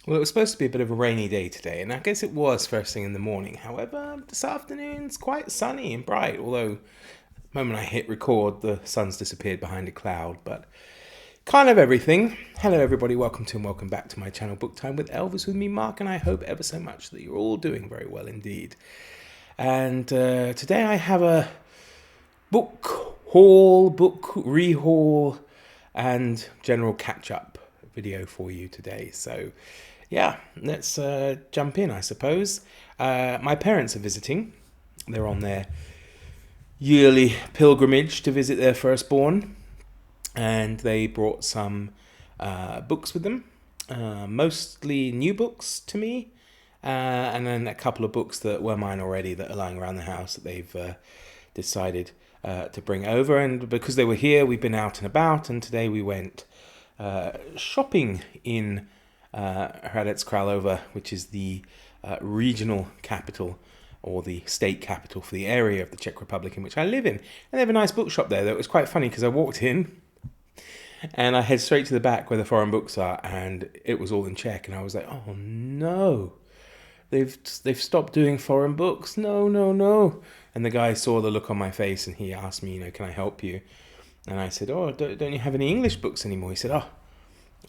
Well, it was supposed to be a bit of a rainy day today, and I guess it was first thing in the morning. However, this afternoon's quite sunny and bright, although the moment I hit record, the sun's disappeared behind a cloud, but kind of everything. Hello, everybody. Welcome to and welcome back to my channel, Book Time with Elvis, with me, Mark, and I hope ever so much that you're all doing very well indeed. And today I have a book haul, book rehaul, and general catch-up video for you today. So yeah, let's jump in, I suppose. My parents are visiting. They're on their yearly pilgrimage to visit their firstborn, and they brought some books with them, mostly new books to me, and then a couple of books that were mine already that are lying around the house that they've decided to bring over. And because they were here, we've been out and about, and today we went shopping in Hradec Králové, which is the regional capital or the state capital for the area of the Czech Republic in which I live in. And they have a nice bookshop there. That was quite funny because I walked in and I head straight to the back where the foreign books are, and it was all in Czech. And I was like, oh no, they've stopped doing foreign books. No, no, no. And the guy saw the look on my face and he asked me, can I help you? And I said, oh, don't you have any English books anymore? He said, oh,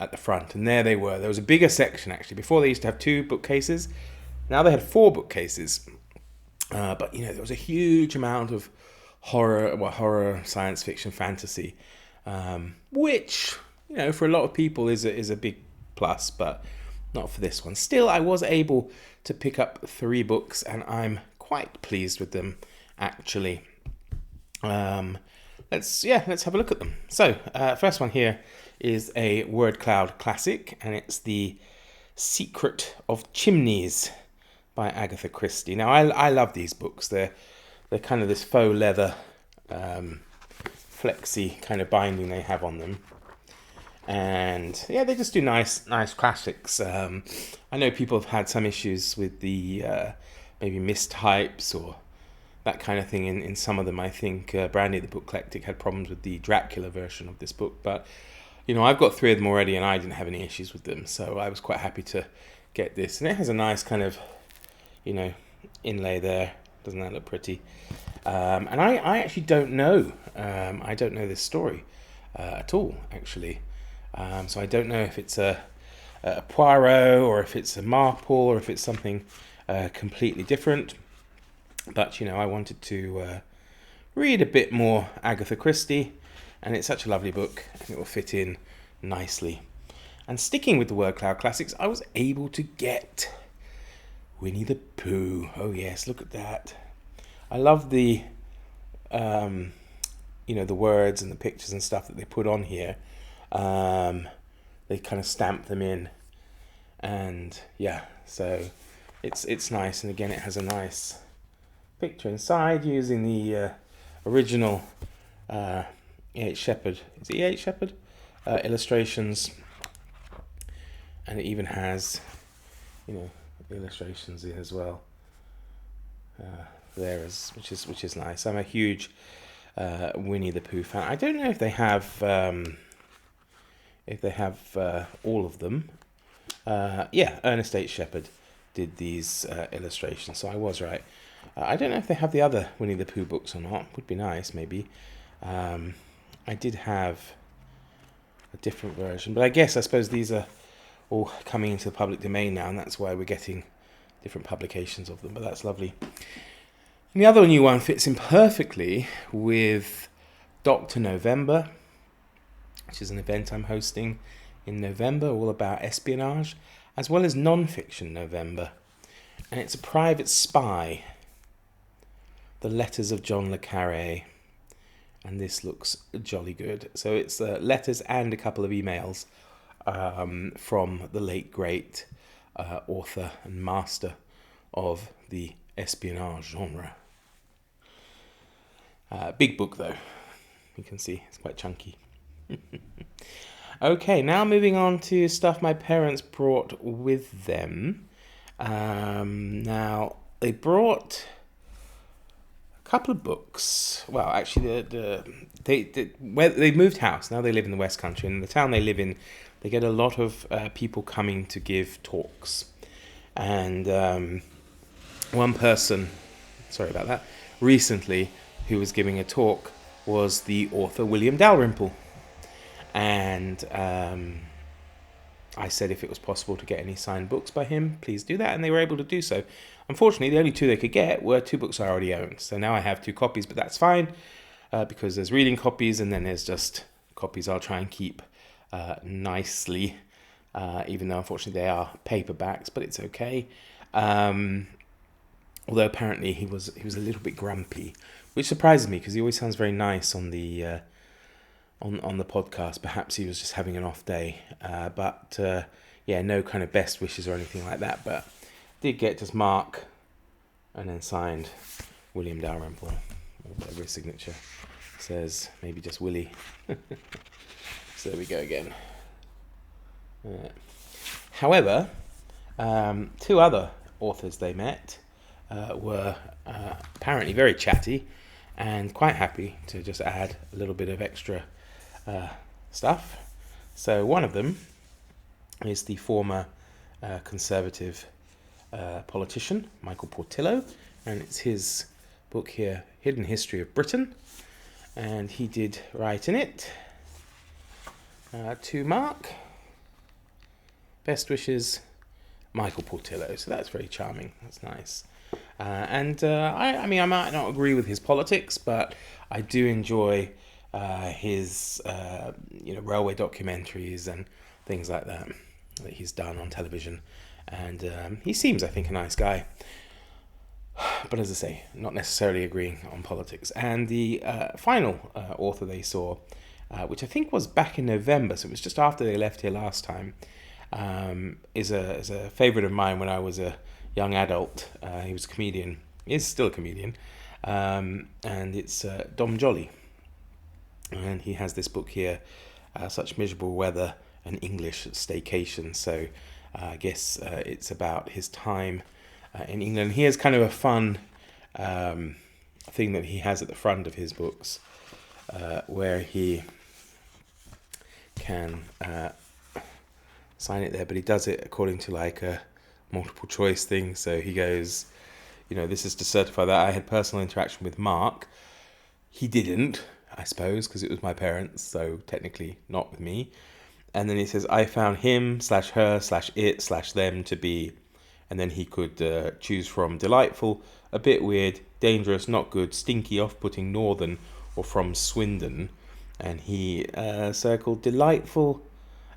at the front. And there they were. There was a bigger section, actually. Before they used to have 2 bookcases. Now they had 4 bookcases. But, there was a huge amount of horror, science fiction, fantasy, which, for a lot of people is a big plus, but not for this one. Still, I was able to pick up 3 books, and I'm quite pleased with them, actually. Let's have a look at them. So, first one here is a word cloud classic, and it's The Secret of Chimneys by Agatha Christie. Now, I love these books. They're kind of this faux leather, flexy kind of binding they have on them. And yeah, they just do nice classics. I know people have had some issues with the maybe mistypes or that kind of thing in some of them. I think Brandy the Book Eclectic had problems with the Dracula version of this book, but I've got 3 of them already and I didn't have any issues with them, so I was quite happy to get this. And it has a nice kind of inlay there. Doesn't that look pretty? And I actually don't know. I don't know this story at all, actually. So I don't know if it's a Poirot or if it's a Marple or if it's something completely different. But, I wanted to read a bit more Agatha Christie, and it's such a lovely book, and it will fit in nicely. And sticking with the word cloud classics, I was able to get Winnie the Pooh. Oh yes, look at that. I love the, the words and the pictures and stuff that they put on here. They kind of stamp them in, and yeah, so it's nice. And again, it has a nice picture inside using the original E.H. Shepard. Is it E.H. Shepard? Illustrations, and it even has, illustrations in as well. Which is nice. I'm a huge Winnie the Pooh fan. I don't know if they have all of them. Ernest H. Shepard did these illustrations, so I was right. I don't know if they have the other Winnie the Pooh books or not. Would be nice, maybe. I did have a different version, but I suppose these are all coming into the public domain now, and that's why we're getting different publications of them, but that's lovely. And the other new one fits in perfectly with Dr. November, which is an event I'm hosting in November, all about espionage, as well as non-fiction November. And it's a private spy, The Letters of John le Carré. And this looks jolly good. So it's letters and a couple of emails from the late great author and master of the espionage genre. Big book though, you can see it's quite chunky. Okay, now moving on to stuff my parents brought with them. Now they brought a couple of books. Well, actually, they moved house. Now they live in the West Country, and the town they live in, they get a lot of people coming to give talks. And one person, sorry about that, recently who was giving a talk was the author William Dalrymple. And I said if it was possible to get any signed books by him, please do that, and they were able to do so. Unfortunately, the only two they could get were two books I already owned. So now I have two copies, but that's fine, because there's reading copies, and then there's just copies I'll try and keep nicely, even though unfortunately they are paperbacks, but it's okay. Although apparently he was a little bit grumpy, which surprises me because he always sounds very nice on the on the podcast. Perhaps he was just having an off day, but no kind of best wishes or anything like that. But did get just Mark, and then signed William Dalrymple, or whatever his signature says. Maybe just Willie. So there we go again. However, two other authors they met were apparently very chatty and quite happy to just add a little bit of extra stuff. So one of them is the former Conservative politician, Michael Portillo, and it's his book here, Hidden History of Britain, and he did write in it, to Mark, best wishes, Michael Portillo. So that's very charming. That's nice. I mean, I might not agree with his politics, but I do enjoy his, railway documentaries and things like that he's done on television. And he seems, I think, a nice guy. But as I say, not necessarily agreeing on politics. And the final author they saw, which I think was back in November, so it was just after they left here last time, is a favourite of mine when I was a young adult. He was a comedian. He is still a comedian. And it's Dom Jolly. And he has this book here, Such Miserable Weather, an English Staycation. So I guess it's about his time in England. He has kind of a fun thing that he has at the front of his books, where he can sign it there, but he does it according to like a multiple choice thing. So he goes, this is to certify that I had personal interaction with Mark. He didn't, I suppose, because it was my parents, so technically not with me. And then he says, I found him/her/it/them to be, and then he could choose from delightful, a bit weird, dangerous, not good, stinky, off-putting, northern, or from Swindon. And he circled delightful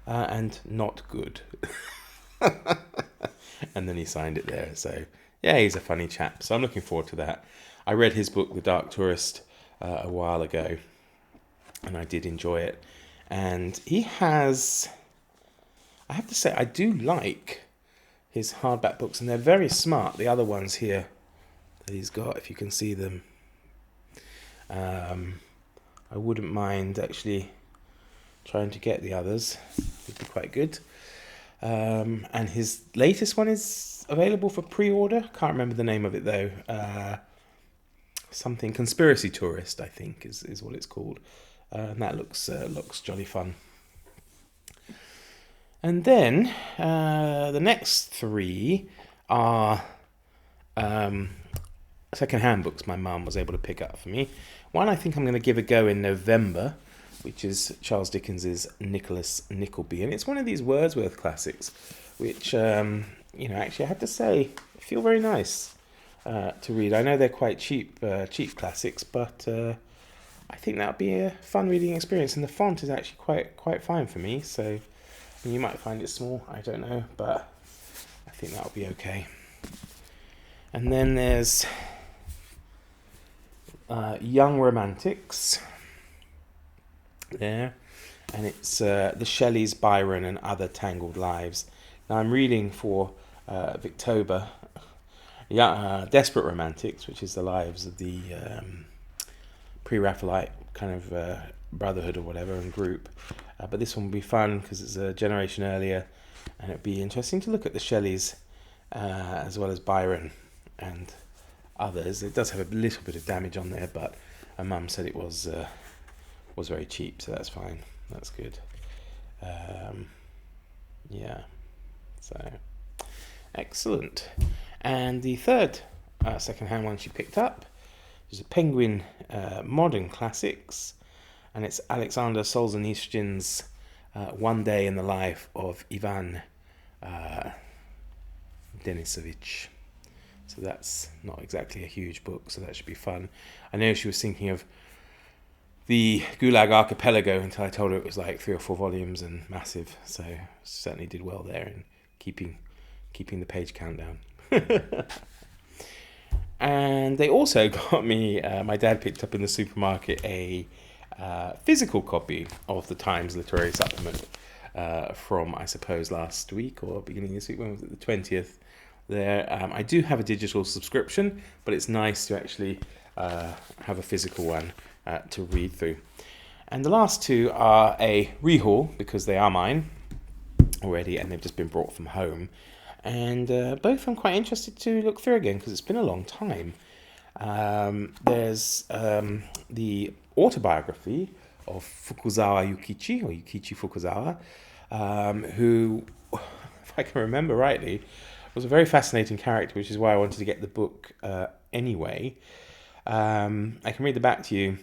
and not good. And then he signed it there. So, yeah, he's a funny chap. So I'm looking forward to that. I read his book, The Dark Tourist, a while ago, and I did enjoy it. And he has, I have to say, I do like his hardback books, and they're very smart. The other ones here that he's got, if you can see them, I wouldn't mind actually trying to get the others. It'd be quite good. And his latest one is available for pre-order. Can't remember the name of it though. Something Conspiracy Tourist, I think, is what it's called. And that looks jolly fun. And then the next three are second-hand books my mum was able to pick up for me. One I think I'm going to give a go in November, which is Charles Dickens's Nicholas Nickleby. And it's one of these Wordsworth classics, which, actually I have to say, feel very nice to read. I know they're quite cheap classics, but I think that would be a fun reading experience. And the font is actually quite fine for me, so you might find it small, I don't know, but I think that would be okay. And then there's Young Romantics there, and it's the Shelleys, Byron, and Other Tangled Lives. Now I'm reading for Victober, Desperate Romantics, which is the lives of the pre-Raphaelite kind of brotherhood or whatever and group. But this one will be fun because it's a generation earlier, and it'd be interesting to look at the Shelleys as well as Byron and others. It does have a little bit of damage on there, but my mum said it was very cheap, so that's fine. That's good. Yeah. So, excellent. And the third second-hand one she picked up is a Penguin Modern Classics, and it's Alexander Solzhenitsyn's One Day in the Life of Ivan Denisovich. So that's not exactly a huge book, so that should be fun. I know she was thinking of the Gulag Archipelago until I told her it was like 3 or 4 volumes and massive, so certainly did well there in keeping the page count down. And they also got me, my dad picked up in the supermarket a physical copy of the Times Literary Supplement from, I suppose, last week or beginning of this week. When was it? The 20th. There, I do have a digital subscription, but it's nice to actually have a physical one to read through. And the last two are a rehaul, because they are mine already and they've just been brought from home. And both I'm quite interested to look through again because it's been a long time. There's the autobiography of Fukuzawa Yukichi, or Yukichi Fukuzawa, who, if I can remember rightly, was a very fascinating character, which is why I wanted to get the book anyway. I can read the back to you.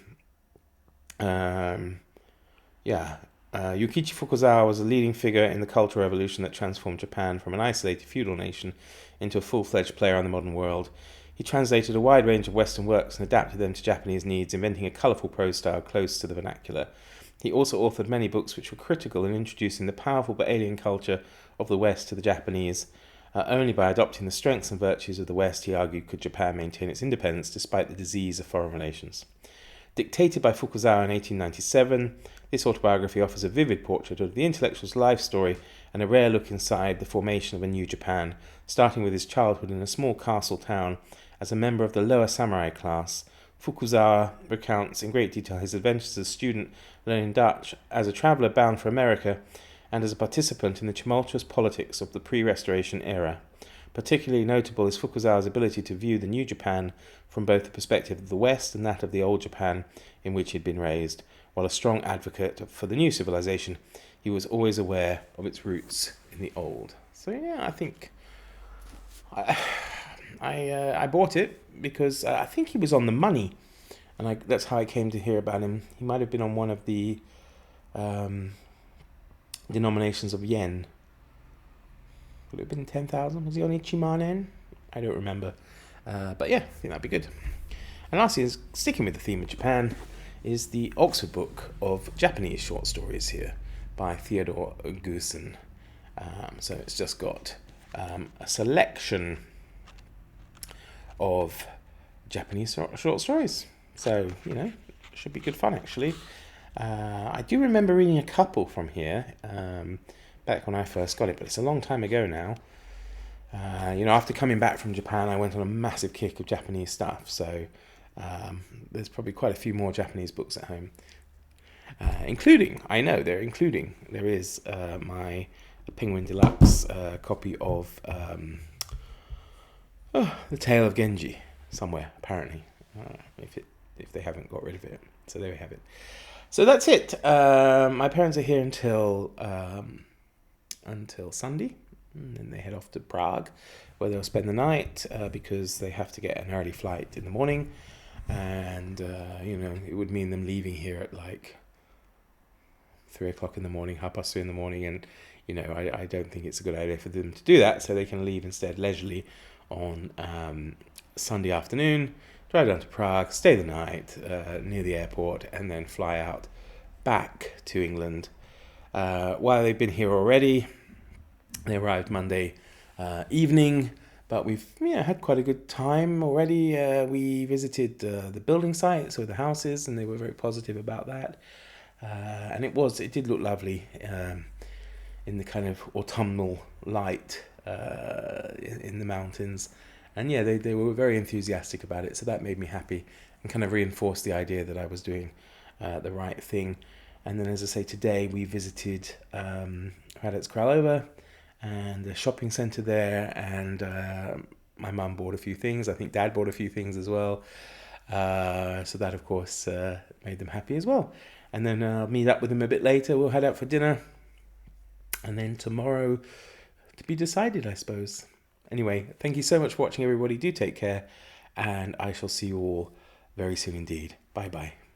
Yukichi Fukuzawa was a leading figure in the Cultural Revolution that transformed Japan from an isolated feudal nation into a full-fledged player on the modern world. He translated a wide range of Western works and adapted them to Japanese needs, inventing a colourful prose style close to the vernacular. He also authored many books which were critical in introducing the powerful but alien culture of the West to the Japanese. Only by adopting the strengths and virtues of the West, he argued, could Japan maintain its independence despite the disease of foreign relations. Dictated by Fukuzawa in 1897, this autobiography offers a vivid portrait of the intellectual's life story and a rare look inside the formation of a new Japan, starting with his childhood in a small castle town as a member of the lower samurai class. Fukuzawa recounts in great detail his adventures as a student learning Dutch, as a traveller bound for America, and as a participant in the tumultuous politics of the pre-Restoration era. Particularly notable is Fukuzawa's ability to view the new Japan from both the perspective of the West and that of the old Japan in which he had been raised. While a strong advocate for the new civilization, he was always aware of its roots in the old. So yeah, I think I bought it because I think he was on the money, and that's how I came to hear about him. He might have been on one of the denominations of yen. Would it have been 10,000? Was he on Ichiman? I don't remember. But yeah, I think that'd be good. And lastly, sticking with the theme of Japan, is the Oxford Book of Japanese Short Stories here by Theodore Goosen. So it's just got a selection of Japanese short stories. So, should be good fun actually. I do remember reading a couple from here back when I first got it, but it's a long time ago now. After coming back from Japan, I went on a massive kick of Japanese stuff, so there's probably quite a few more Japanese books at home. There is my Penguin Deluxe copy of The Tale of Genji somewhere, apparently, if they haven't got rid of it. So there we have it. So that's it. My parents are here until Sunday, and then they head off to Prague, where they'll spend the night because they have to get an early flight in the morning, and it would mean them leaving here at like 3 o'clock in the morning, 3:30 in the morning, and I don't think it's a good idea for them to do that, so they can leave instead leisurely on Sunday afternoon, drive down to Prague, stay the night near the airport, and then fly out back to England. While they've been here already, they arrived Monday evening, but we've had quite a good time already. We visited the building sites, so the houses, and they were very positive about that. And it did look lovely in the kind of autumnal light in the mountains. And yeah, they were very enthusiastic about it, so that made me happy and kind of reinforced the idea that I was doing the right thing. And then, as I say, today we visited Hradec Králové and the shopping centre there, and my mum bought a few things. I think Dad bought a few things as well. So that, of course, made them happy as well. And then I'll meet up with them a bit later. We'll head out for dinner. And then tomorrow to be decided, I suppose. Anyway, thank you so much for watching, everybody. Do take care, and I shall see you all very soon indeed. Bye bye.